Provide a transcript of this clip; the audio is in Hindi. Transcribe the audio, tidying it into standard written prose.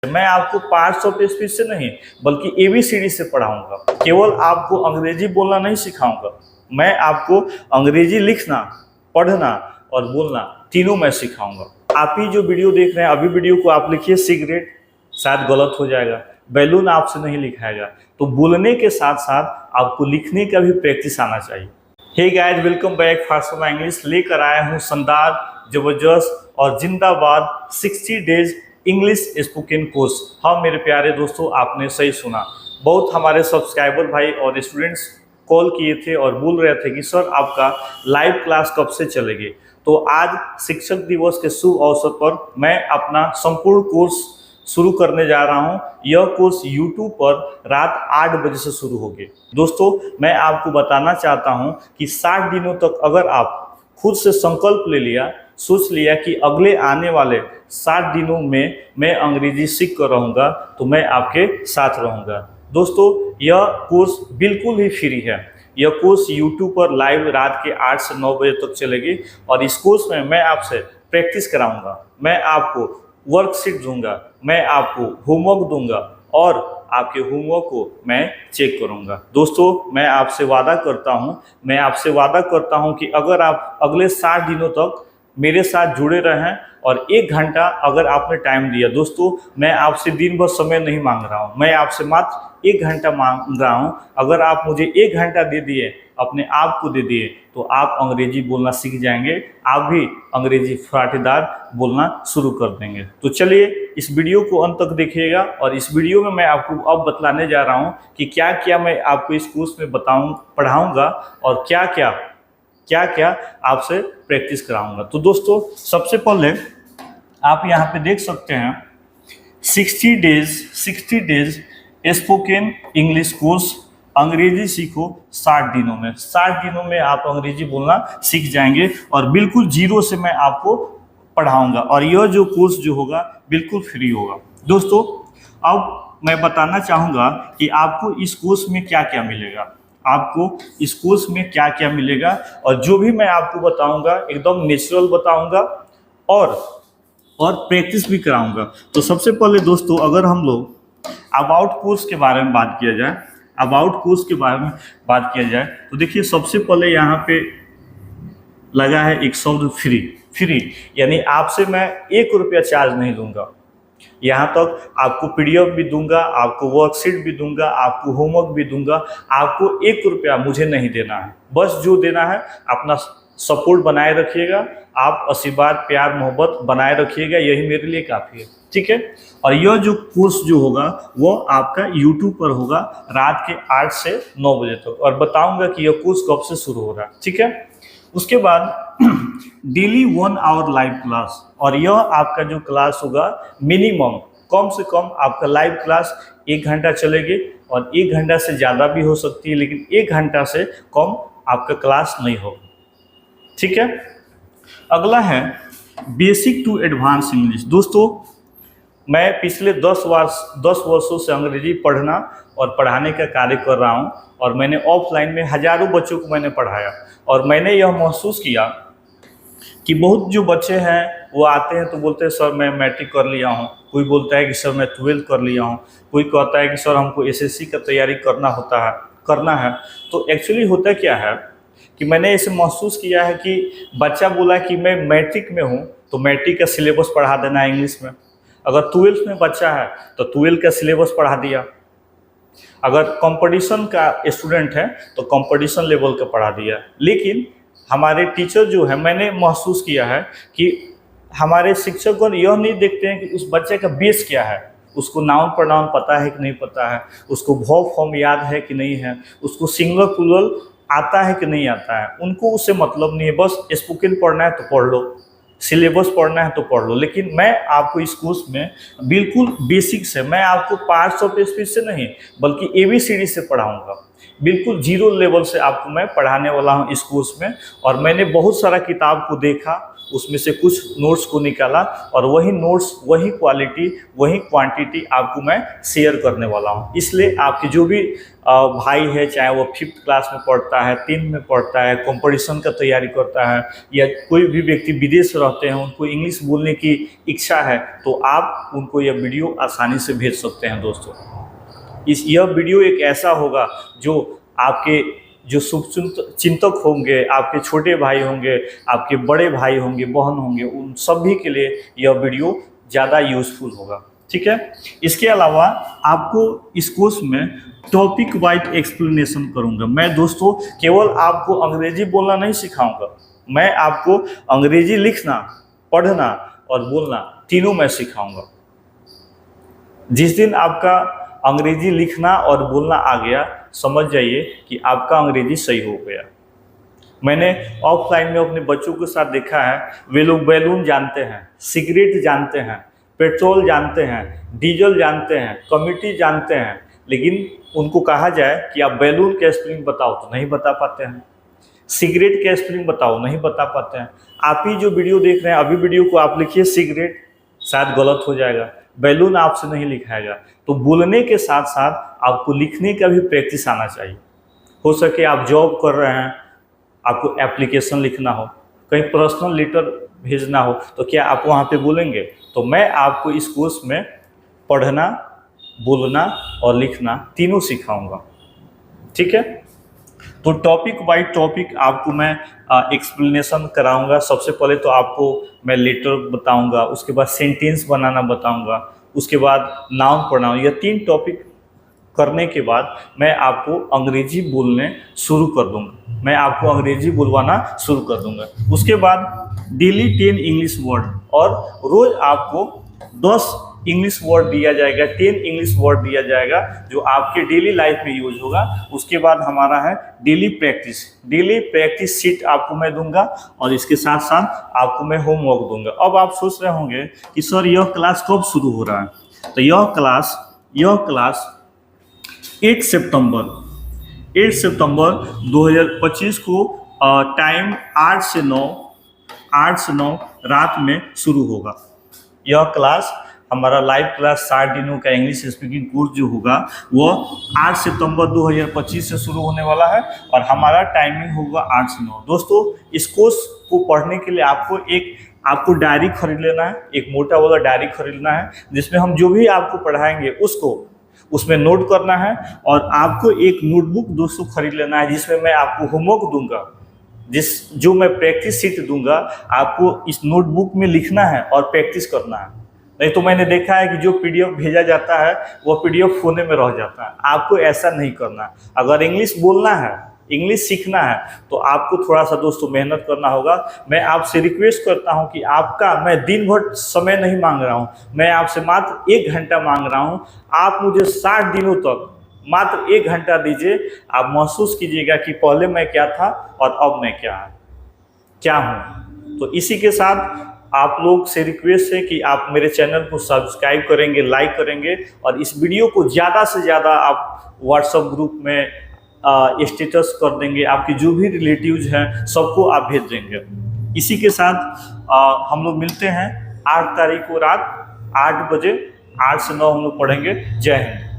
मैं आपको पार्ट्स ऑफ स्पीच से नहीं बल्कि एबीसीडी से पढ़ाऊंगा। केवल आपको अंग्रेजी बोलना नहीं सिखाऊंगा, मैं आपको अंग्रेजी लिखना, पढ़ना और बोलना तीनों मैं सिखाऊंगा। आप ही जो वीडियो देख रहे हैं अभी वीडियो को आप लिखिए सिगरेट, शायद गलत हो जाएगा। बैलून आपसे नहीं लिखाएगा, तो बोलने के साथ साथ आपको लिखने का भी प्रैक्टिस आना चाहिए। Hey guys, welcome back fast for English. लेकर आया हूँ शानदार, जबरदस्त और जिंदाबाद 60 डेज इंग्लिश स्पोकन कोर्स। हाँ मेरे प्यारे दोस्तों, आपने सही सुना। बहुत हमारे सब्सक्राइबर भाई और स्टूडेंट्स कॉल किए थे और बोल रहे थे कि सर आपका लाइव क्लास कब से चलेगी। तो आज शिक्षक दिवस के शुभ अवसर पर मैं अपना संपूर्ण कोर्स शुरू करने जा रहा हूं। यह कोर्स YouTube पर रात 8 बजे से शुरू होगी। दोस्तों, मैं आपको बताना चाहता हूं कि 60 दिनों तक अगर आप खुद से संकल्प ले लिया, सोच लिया कि अगले आने वाले 60 दिनों में मैं अंग्रेजी सीख कर रहूँगा, तो मैं आपके साथ रहूँगा। दोस्तों, यह कोर्स बिल्कुल ही फ्री है। यह कोर्स YouTube पर लाइव रात के 8 से 9 बजे तक चलेगी और इस कोर्स में मैं आपसे प्रैक्टिस कराऊंगा, मैं आपको वर्कशीट दूंगा, मैं आपको होमवर्क दूंगा और आपके होमवर्क को मैं चेक करूंगा। दोस्तों, मैं आपसे वादा करता हूं कि अगर आप अगले 60 दिनों तक मेरे साथ जुड़े रहें और 1 घंटा अगर आपने टाइम दिया, दोस्तों मैं आपसे दिन भर समय नहीं मांग रहा हूं, मैं आपसे मात्र 1 घंटा मांग रहा हूं। अगर आप मुझे 1 घंटा दे दिए, अपने आप को दे दिए, तो आप अंग्रेजी बोलना सीख जाएंगे, आप भी अंग्रेजी फराटेदार बोलना शुरू कर देंगे। तो चलिए इस वीडियो को अंत तक देखिएगा और इस वीडियो में मैं आपको अब बतलाने जा रहा हूँ कि क्या क्या मैं आपको इस कोर्स में पढ़ाऊँगा और क्या क्या आपसे प्रैक्टिस कराऊंगा। तो दोस्तों, सबसे पहले आप यहाँ पे देख सकते हैं 60 डेज स्पोकन इंग्लिश कोर्स, अंग्रेजी सीखो 60 दिनों में। 60 दिनों में आप अंग्रेजी बोलना सीख जाएंगे और बिल्कुल जीरो से मैं आपको पढ़ाऊंगा और यह जो कोर्स जो होगा बिल्कुल फ्री होगा। दोस्तों, अब मैं बताना चाहूँगा कि आपको इस कोर्स में क्या क्या मिलेगा, आपको इस कोर्स में क्या क्या मिलेगा और जो भी मैं आपको बताऊंगा एकदम नेचुरल बताऊंगा और प्रैक्टिस भी कराऊंगा। तो सबसे पहले दोस्तों, अगर हम लोग अबाउट कोर्स के बारे में बात किया जाए, तो देखिए सबसे पहले यहाँ पे लगा है एक शब्द फ्री, यानी आपसे मैं 1 रुपया चार्ज नहीं लूँगा। यहाँ तक आपको PDF भी दूंगा, आपको वर्कशीट भी दूंगा, आपको होमवर्क भी दूंगा। आपको 1 रुपया मुझे नहीं देना है, बस जो देना है अपना सपोर्ट बनाए रखिएगा, आप आशीर्वाद प्यार मोहब्बत बनाए रखिएगा, यही मेरे लिए काफ़ी है। ठीक है। और यह जो कोर्स जो होगा वो आपका YouTube पर होगा रात के 8 से 9 बजे तक और बताऊंगा कि यह कोर्स कब से शुरू हो रहा है। ठीक है। उसके बाद डेली 1 आवर लाइव क्लास, और यह आपका जो क्लास होगा मिनिमम कम से कम आपका लाइव क्लास 1 घंटा चलेगी और 1 घंटा से ज़्यादा भी हो सकती है, लेकिन 1 घंटा से कम आपका क्लास नहीं होगा। ठीक है। अगला है बेसिक टू एडवांस इंग्लिश। दोस्तों, मैं पिछले 10 वर्षों से अंग्रेजी पढ़ना और पढ़ाने का कार्य कर रहा हूं और मैंने ऑफलाइन में हज़ारों बच्चों को मैंने पढ़ाया और मैंने यह महसूस किया कि बहुत जो बच्चे हैं वो आते हैं तो बोलते हैं सर मैं मैट्रिक कर लिया हूँ, कोई बोलता है कि सर मैं 12th कर लिया हूँ, कोई कहता है कि सर हमको SSC का तैयारी करना है। तो एक्चुअली होता क्या है कि मैंने इसे महसूस किया है कि बच्चा बोला कि मैं मैट्रिक में हूँ तो मैट्रिक का सिलेबस पढ़ा देना है इंग्लिश में। अगर 12th में बच्चा है तो 12th का सिलेबस पढ़ा दिया। अगर कंपटीशन का स्टूडेंट है तो कंपटीशन लेवल का पढ़ा दिया। लेकिन हमारे टीचर जो है, मैंने महसूस किया है कि हमारे शिक्षकगण यह नहीं देखते हैं कि उस बच्चे का बेस क्या है, उसको नाउन प्रोनाउन पता है कि नहीं पता है, उसको वर्ब फॉर्म याद है कि नहीं है, उसको सिंगुलर प्लूरल आता है कि नहीं आता है। उनको उससे मतलब नहीं है, बस स्पोकन पढ़ना है तो पढ़ लो, सिलेबस पढ़ना है तो पढ़ लो। लेकिन मैं आपको इस कोर्स में बिल्कुल बेसिक से, मैं आपको पार्ट्स ऑफ स्पीच से नहीं बल्कि ABCD से पढ़ाऊंगा। बिल्कुल जीरो लेवल से आपको मैं पढ़ाने वाला हूं इस कोर्स में। और मैंने बहुत सारा किताब को देखा उसमें से कुछ नोट्स को निकाला और वही नोट्स, वही क्वालिटी, वही क्वांटिटी आपको मैं शेयर करने वाला हूँ। इसलिए आपके जो भी भाई है, चाहे वो 5th क्लास में पढ़ता है, 10th में पढ़ता है, कंपटीशन का तैयारी करता है, या कोई भी व्यक्ति विदेश रहते हैं, उनको इंग्लिश बोलने की इच्छा है, तो आप उनको यह वीडियो आसानी से भेज सकते हैं दोस्तों। यह वीडियो एक ऐसा होगा जो आपके जो शुभचिंतक होंगे, आपके छोटे भाई होंगे, आपके बड़े भाई होंगे, बहन होंगे, उन सभी के लिए यह वीडियो ज़्यादा यूजफुल होगा। ठीक है। इसके अलावा आपको इस कोर्स में टॉपिक वाइज एक्सप्लेनेशन करूंगा। मैं दोस्तों केवल आपको अंग्रेजी बोलना नहीं सिखाऊंगा, मैं आपको अंग्रेजी लिखना, पढ़ना और बोलना तीनों मैं सिखाऊंगा। जिस दिन आपका अंग्रेजी लिखना और बोलना आ गया, समझ जाइए कि आपका अंग्रेजी सही हो गया। मैंने ऑफलाइन में अपने बच्चों के साथ देखा है, वे लोग बैलून जानते हैं, सिगरेट जानते हैं, पेट्रोल जानते हैं, डीजल जानते हैं, कमिटी जानते हैं, लेकिन उनको कहा जाए कि आप बैलून का स्पेलिंग बताओ तो नहीं बता पाते हैं, सिगरेट का स्पेलिंग बताओ नहीं बता पाते हैं। आप ही जो वीडियो देख रहे हैं, अभी वीडियो को आप लिखिए सिगरेट, शायद गलत हो जाएगा, बैलून आपसे नहीं लिखाएगा। तो बोलने के साथ साथ आपको लिखने का भी प्रैक्टिस आना चाहिए। हो सके आप जॉब कर रहे हैं, आपको एप्लीकेशन लिखना हो, कहीं पर्सनल लेटर भेजना हो, तो क्या आप वहाँ पे बोलेंगे? तो मैं आपको इस कोर्स में पढ़ना, बोलना और लिखना तीनों सिखाऊंगा। ठीक है। तो टॉपिक बाय टॉपिक आपको मैं एक्सप्लेनेशन कराऊंगा। सबसे पहले तो आपको मैं लेटर बताऊंगा, उसके बाद सेंटेंस बनाना बताऊंगा, उसके बाद नाउन प्रोनाउन। यह 3 टॉपिक करने के बाद मैं आपको अंग्रेजी बोलने शुरू कर दूंगा, मैं आपको अंग्रेजी बुलवाना शुरू कर दूंगा। उसके बाद डेली 10 इंग्लिश वर्ड, और रोज आपको 10 इंग्लिश वर्ड दिया जाएगा, 10 इंग्लिश वर्ड दिया जाएगा जो आपके डेली लाइफ में यूज होगा। उसके बाद हमारा है डेली प्रैक्टिस शीट आपको मैं दूंगा, और इसके साथ साथ आपको मैं होमवर्क दूंगा। अब आप सोच रहे होंगे कि सर यह क्लास कब शुरू हो रहा है? तो यह क्लास 8 सितंबर 2025 को टाइम 8 से 9 रात में शुरू होगा। यह क्लास हमारा लाइव क्लास 60 दिनों का इंग्लिश स्पीकिंग कोर्स जो होगा वह 8 सितंबर 2025 से शुरू होने वाला है, और हमारा टाइमिंग होगा 8 से 9। दोस्तों इस कोर्स को पढ़ने के लिए आपको डायरी खरीद लेना है, एक मोटा वाला डायरी खरीदना है, जिसमें हम जो भी आपको पढ़ाएंगे उसमें नोट करना है। और आपको एक नोटबुक दोस्तों खरीद लेना है, जिसमें मैं आपको होमवर्क दूंगा, जो मैं प्रैक्टिस शीट दूंगा, आपको इस नोटबुक में लिखना है और प्रैक्टिस करना है। नहीं तो मैंने देखा है कि जो पीडीएफ भेजा जाता है वो पीडीएफ फोने में रह जाता है। आपको ऐसा नहीं करना है। अगर इंग्लिश बोलना है, इंग्लिश सीखना है, तो आपको थोड़ा सा दोस्तों मेहनत करना होगा। मैं आपसे रिक्वेस्ट करता हूं कि मैं दिन भर समय नहीं मांग रहा हूं, मैं आपसे मात्र 1 घंटा मांग रहा हूं। आप मुझे 60 दिनों तक मात्र 1 घंटा दीजिए। आप महसूस कीजिएगा कि पहले मैं क्या था और अब मैं क्या हूँ। तो इसी के साथ आप लोग से रिक्वेस्ट है कि आप मेरे चैनल को सब्सक्राइब करेंगे, लाइक करेंगे, और इस वीडियो को ज़्यादा से ज़्यादा आप व्हाट्सएप ग्रुप में स्टेटस कर देंगे। आपके जो भी रिलेटिव्स हैं सबको आप भेज देंगे। इसी के साथ हम लोग मिलते हैं 8 तारीख को रात 8 बजे, 8 से 9 हम लोग पढ़ेंगे। जय हिंद।